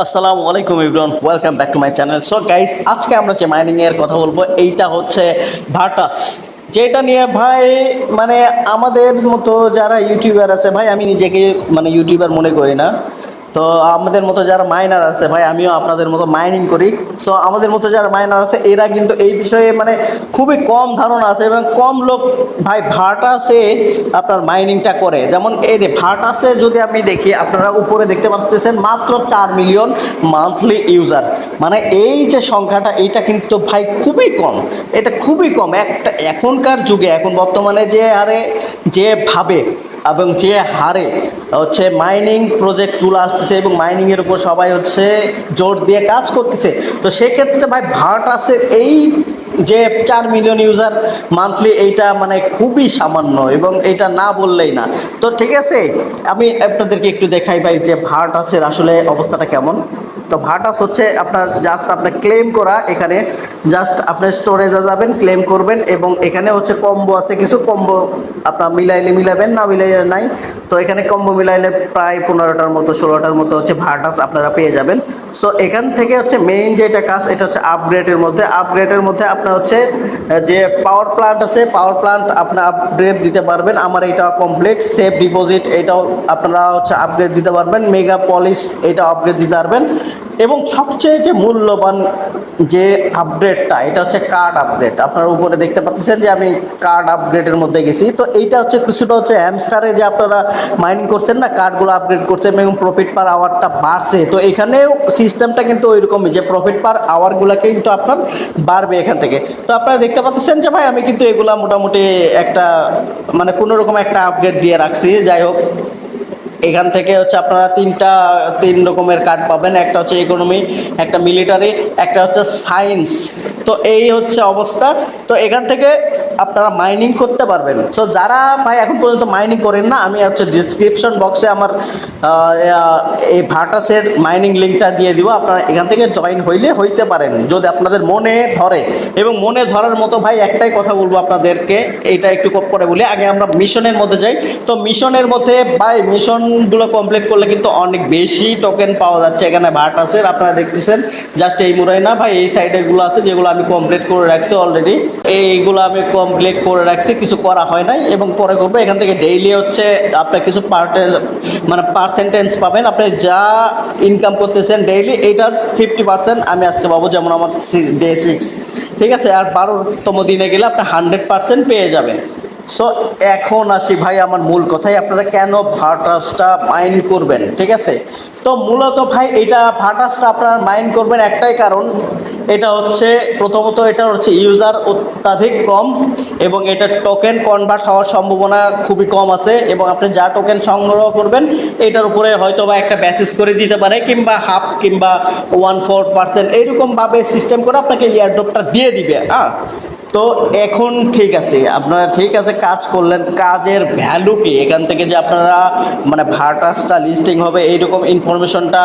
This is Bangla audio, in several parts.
আসসালামু আলাইকুম everyone, welcome back to my channel. So guys, আজকে আমরা যে মাইনিং এর কথা বলবো এইটা হচ্ছে ভার্টাস, যেটা নিয়ে ভাই মানে আমাদের মতো যারা ইউটিউবার আছে, ভাই আমি নিজেকে মানে ইউটিউবার মনে করি না। তো আমাদের মতো যারা মাইনার আছে, ভাই আমিও আপনাদের মতো মাইনিং করি। সো আমাদের মতো যারা মাইনার আছে এরা কিন্তু এই বিষয়ে মানে খুবই কম ধারণা আছে এবং কম লোক ভাই ভার্টাসে আপনার মাইনিংটা করে। যেমন এই যে ভার্টাসে যদি আমি দেখি, আপনারা উপরে দেখতে পাচ্ছেন মাত্র 4 মিলিয়ন মান্থলি ইউজার। মানে এই যে সংখ্যাটা, এইটা কিন্তু ভাই খুবই কম, এটা খুবই কম একটা এখনকার যুগে। এখন বর্তমানে যে হারে যেভাবে এবং যে হারে হচ্ছে মাইনিং প্রজেক্টগুলো আসতেছে এবং মাইনিংয়ের উপর সবাই হচ্ছে জোর দিয়ে কাজ করতেছে, তো সেক্ষেত্রে ভাই ভার্টাসের এই যে 4 মিলিয়ন ইউজার মান্থলি, এইটা মানে খুবই সামান্য এবং এটা না বললেই না। তো ঠিক আছে, আমি আপনাদেরকে একটু দেখাই ভাই যে ভার্টাসের আসলে অবস্থাটা কেমন। তো ভার্টাস হচ্ছে আপনার জাস্ট আপনার ক্লেম করা, এখানে জাস্ট আপনার স্টোরেজে যাবেন, ক্লেম করবেন এবং এখানে হচ্ছে কম্বো আছে, কিছু কম্বো আপনার মিলাইলে মিলাবেন, না মিলাইলে নাই। তো এখানে কম্বো মিলাইলে প্রায় 15টার মতো 16টার মতো হচ্ছে ভার্টাস আপনারা পেয়ে যাবেন। সো এখান থেকে হচ্ছে মেইন যেটা কাজ, এটা হচ্ছে আপগ্রেডের মধ্যে আপনার হচ্ছে যে পাওয়ার প্ল্যান্ট আছে, পাওয়ার প্ল্যান্ট আপনার আপগ্রেড দিতে পারবেন। আমার এটা কমপ্লিট সেফ ডিপোজিট, এটাও আপনারা হচ্ছে আপগ্রেড দিতে পারবেন। মেগা পলিশ এটা আপগ্রেড দিতে পারবেন। এবং সবচেয়ে যে মূল্যবান যে আপগ্রেডটা, এটা হচ্ছে কার্ড আপগ্রেড। আপনারা উপরে দেখতে পাচ্ছেন যে আমি কার্ড আপগ্রেডের মধ্যে গেছি। তো এইটা হচ্ছে কিছুটা হচ্ছে হ্যামস্টারে যে আপনারা মাইনিং করছেন না, কার্ডগুলো আপগ্রেড করছেন এবং প্রফিট পার আওয়ারটা বাড়ছে। তো এখানেও সিস্টেমটা কিন্তু ওইরকমই, যে প্রফিট পার আওয়ারগুলোকে কিন্তু আপনার বাড়বে এখান থেকে। তো আপনারা দেখতে পাচ্ছেন যে ভাই আমি কিন্তু এগুলা মোটামুটি একটা মানে কোনো রকম একটা আপগ্রেড দিয়ে রাখছি। যাই হোক, এখান থেকে হচ্ছে আপনারা তিন রকমের কার্ড পাবেন, একটা হচ্ছে ইকোনমি, একটা মিলিটারি, একটা হচ্ছে সায়েন্স। তো এই হচ্ছে অবস্থা। তো এখান থেকে আপনারা মাইনিং করতে পারবেন। তো যারা ভাই এখন পর্যন্ত মাইনিং করেন না, আমি হচ্ছে ডিসক্রিপশন বক্সে আমার এই ভার্টাসের মাইনিং লিঙ্কটা দিয়ে দিব, আপনারা এখান থেকে জয়েন হইতে পারেন যদি আপনাদের মনে ধরে। এবং মনে ধরার মতো ভাই একটাই কথা বলবো আপনাদেরকে, এইটা একটু পরে বলি, আগে আমরা মিশনের মধ্যে যাই। তো মিশনের মধ্যে ভাই মিশনগুলো কমপ্লিট করলে কিন্তু অনেক বেশি টোকেন পাওয়া যাচ্ছে এখানে ভার্টাসের। আপনারা দেখতেছেন জাস্ট এই মুরাই না ভাই, এই সাইডেগুলো আছে যেগুলো আমি কমপ্লিট করে রাখছি অলরেডি। এইগুলো আমি কমপ্লিট করে রাখছি, কিছু করা হয় নাই এবং পরে করবো। এখান থেকে ডেইলি হচ্ছে আপনার কিছু মানে পার্সেন্টেজ পাবেন। আপনি যা ইনকাম করতেছেন ডেইলি, এইটার 50% আমি আজকে পাবো, যেমন আমার ডে 6, ঠিক আছে। আর 12তম দিনে গেলে আপনি 100% পেয়ে যাবেন। সো এখন আসি ভাই আমার মূল কথায়, আপনারা কেন ভার্টাসটা মাইন করবেন, ঠিক আছে। তো মূলত ভাই এটা ভার্টাসটা আপনারা মাইন করবেন একটাই কারণ, এটা হচ্ছে প্রথমত এটা হচ্ছে ইউজার অত্যাধিক কম এবং এটা টোকেন কনভার্ট হওয়ার সম্ভাবনা খুবই কম আছে। এবং আপনি যা টোকেন সংগ্রহ করবেন এটার উপরে হয়তো বা একটা বেসিস করে দিতে পারে, কিংবা হাফ কিংবা 1/4% এইরকমভাবে সিস্টেম করে আপনাকে এয়ারড্রপটা দিয়ে দিবে। তো এখন ঠিক আছে, আপনারা ঠিক আছে কাজ করলেন, কাজের ভ্যালু কি এখান থেকে যে আপনারা মানে ভার্টাসটা লিস্টিং হবে এইরকম ইনফরমেশনটা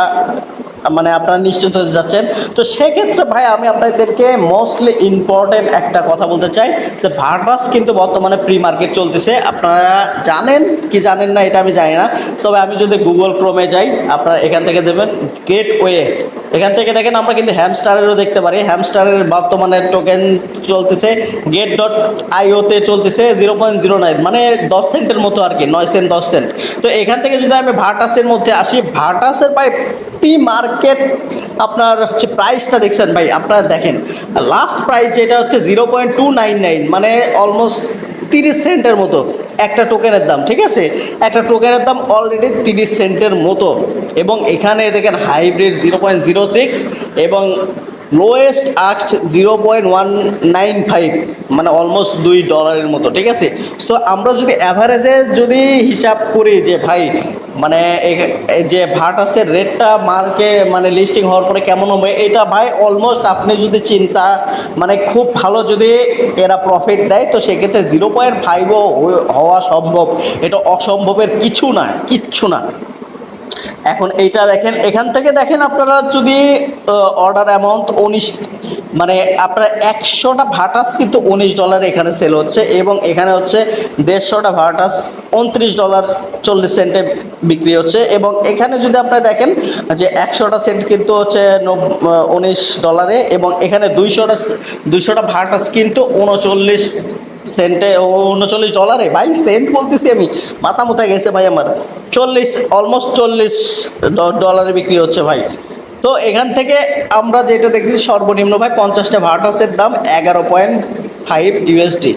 মানে আপনারা নিশ্চিত হতে যাচ্ছেন। তো সেক্ষেত্রে ভাই আমি আপনাদেরকে মোস্টলি ইম্পর্টেন্ট একটা কথা বলতে চাই, যে ভার্টাস কিন্তু বর্তমানে প্রি মার্কেট চলতেছে। আপনারা জানেন কি জানেন না এটা আমি জানি না, তবে আমি যদি গুগল ক্রোমে যাই, আপনারা এখান থেকে দেবেন গেটওয়ে। এখান থেকে দেখেন আমরা কিন্তু হ্যামস্টারেরও দেখতে পারি, হ্যামস্টারের বর্তমানে টোকেন চলতেছে get.io-তে চলতেছে 0.09, মানে 10 সেন্টের মতো আর কি, 9 সেন্ট 10 সেন্ট। তো এখান থেকে যদি আমি ভার্টাসের মধ্যে আসি, ভার্টাসের ভাই প্রি মার্কেট আপনার হচ্ছে প্রাইসটা দেখছেন ভাই, আপনারা দেখেন লাস্ট প্রাইস যেটা হচ্ছে 0.299, মানে অলমোস্ট 30 সেন্টের মতো একটা টোকেনের দাম, ঠিক আছে। একটা টোকেনের দাম অলরেডি 30 সেন্টের মতো। এবং এখানে দেখেন হাইব্রিড 0.06 এবং লোয়েস্ট আস্ট 0.195, মানে অলমোস্ট $2 মতো, ঠিক আছে। সো আমরা যদি অ্যাভারেজে যদি হিসাব করি যে ভাই মানে যে ভার্টাসের রেটটা মার্কে মানে লিস্টিং হওয়ার পরে কেমন হবে, এটা ভাই অলমোস্ট আপনি যদি চিন্তা মানে খুব ভালো যদি এরা প্রফিট দেয়, তো সেক্ষেত্রে 0.5ও হওয়া সম্ভব। এটা অসম্ভবের কিচ্ছু না। এখন এইটা দেখেন, এখান থেকে দেখেন আপনারা যদি অর্ডার অ্যামাউন্ট মানে আপনার 100টা ভার্টাস কিন্তু $19 এখানে সেল হচ্ছে, এবং এখানে হচ্ছে 150টা ভার্টাস $29.40 বিক্রি হচ্ছে। এবং এখানে যদি আপনারা দেখেন যে 100টা সেন্ট কিন্তু হচ্ছে $19, এবং এখানে 200টা ভার্টাস কিন্তু 39 সেন্টে, $39 ভাই, সেন্ট বলতেছি আমি, মাথা মুথা গেছে ভাই আমার। অলমোস্ট $40 বিক্রি হচ্ছে ভাই। তো এখান থেকে আমরা যেটা দেখছি সর্বনিম্ন ভাই 50টা ভার্টাসের দাম $11.5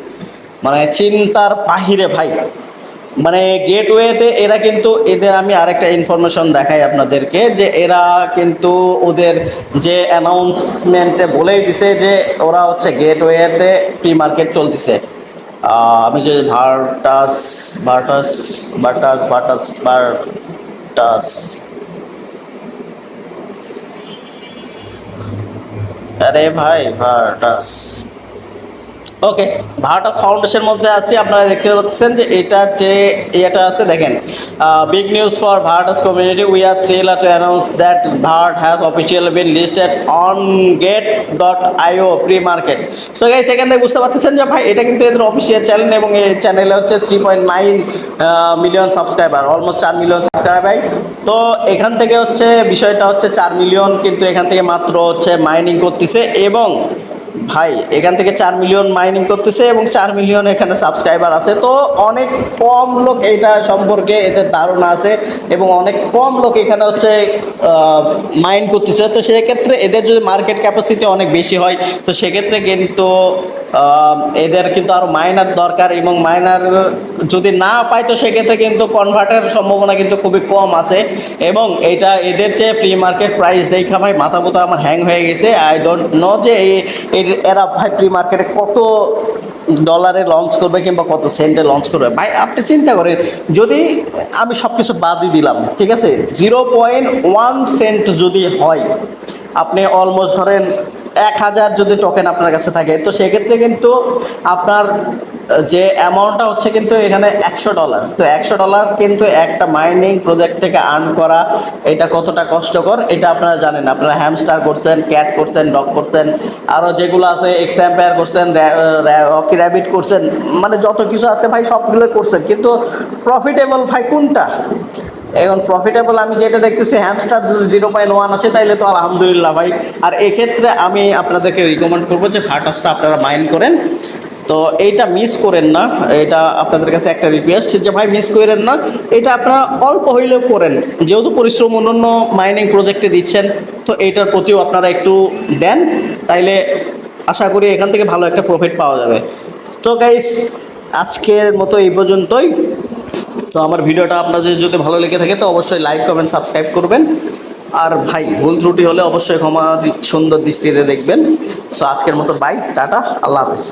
মানে চিন্তার বাহিরে ভাই। মানে গেটওয়েতে এরা কিন্তু, এদের আমি আরেকটা ইনফরমেশন দেখাই আপনাদেরকে, যে এরা কিন্তু ওদের যে অ্যানাউন্সমেন্টে বলেই দিছে যে ওরা হচ্ছে গেটওয়েতে প্রি মার্কেট চলতেছে। আমি যে Virtus Virtus Virtus Virtus Virtus আরে ভাই ভার্টাস, ওকে, ভার্টাস ফাউন্ডেশন মধ্যে আছি। আপনারা দেখতে পাচ্ছেন যে এটার যে ইয়েটা আছে দেখেন, big news for Virtus community, we are thriller to announce that Virt has officially been listed on get.io pre market. So guys, এখান থেকে বুঝতে পারতেছেন যে ভাই এটা কিন্তু এদের অফিসিয়াল চ্যানেল, এবং এই চ্যানেলে হচ্ছে 3.9 million subscriber, almost 4 million subscriber ভাই। তো এখান থেকে হচ্ছে বিষয়টা হচ্ছে 4 মিলিয়ন কিন্তু এখান থেকে মাত্র হচ্ছে মাইনিং করতেছে, এবং ভাই এখান থেকে 4 মিলিয়ন মাইনিং করতেছে, এবং 4 মিলিয়ন এখানে সাবস্ক্রাইবার আছে। তো অনেক কম লোক এইটা সম্পর্কে এদের ধারণা আছে, এবং অনেক কম লোক এখানে হচ্ছে মাইন করতেছে। তো সেক্ষেত্রে এদের যদি মার্কেট ক্যাপাসিটি অনেক বেশি হয়, তো সেক্ষেত্রে কিন্তু এদের কিন্তু আরও মাইনার দরকার, এবং মাইনার যদি না পায় তো সেক্ষেত্রে কিন্তু কনভার্টের সম্ভাবনা কিন্তু খুবই কম আছে। এবং এটা এদের যে প্রি মার্কেট প্রাইস দেখা ভাই মাথা মুথা আমার হ্যাং হয়ে গেছে। আই ডোন্ট নো যে এরা ভাই প্রি মার্কেটে কত ডলারে লঞ্চ করবে কিংবা কত সেন্টে লঞ্চ করবে। ভাই আপনি চিন্তা করেন, যদি আমি সব কিছু বাদই দিলাম, ঠিক আছে, 0.1 সেন্ট যদি হয়, আপনি অলমোস্ট ধরেন 1000 যদি টোকেন আপনার কাছে থাকে, তো সেক্ষেত্রে কিন্তু আপনার যে অ্যামাউন্টটা হচ্ছে কিন্তু এখানে $100। তো $100 কিন্তু একটা মাইনিং প্রজেক্ট থেকে আর্ন করা, এটা কতটা কষ্টকর এটা আপনারা জানেন। আপনারা হ্যামস্টার করছেন, ক্যাট করছেন, ডগ করছেন, আরও যেগুলো আছে এক্সাম্পায়ার করছেন, রকি র্যাবিট করছেন, মানে যত কিছু আছে ভাই সবগুলো করছেন, কিন্তু প্রফিটেবল ভাই কোনটা? এখন প্রফিটেবল আমি যেটা দেখতেছি হ্যামস্টার 0.1 আসে, তাইলে তো আলহামদুলিল্লাহ ভাই। আর এক্ষেত্রে আমি আপনাদেরকে রিকমেন্ড করবো যে ভার্টাসটা আপনারা মাইন করেন। তো এইটা মিস করেন না, এটা আপনাদের কাছে একটা রিকোয়েস্ট যে ভাই মিস করেন না, এটা আপনারা অল্প হইলেও করেন, যেহেতু পরিশ্রম অন্যান্য মাইনিং প্রজেক্টে দিচ্ছেন, তো এইটার প্রতিও আপনারা একটু দেন, তাইলে আশা করি এখান থেকে ভালো একটা প্রফিট পাওয়া যাবে। তো গাইস, আজকের মতো এই পর্যন্তই। তো আমার ভিডিওটা আপনাদের যদি ভালো লেগে থাকে তো অবশ্যই লাইক, কমেন্ট, সাবস্ক্রাইব করবেন। আর ভাই ভুল ত্রুটি হলে অবশ্যই ক্ষমা সুন্দর দৃষ্টিতে দেখবেন। সো আজকের মতো বাই, টাটা, আল্লাহ হাফেজ।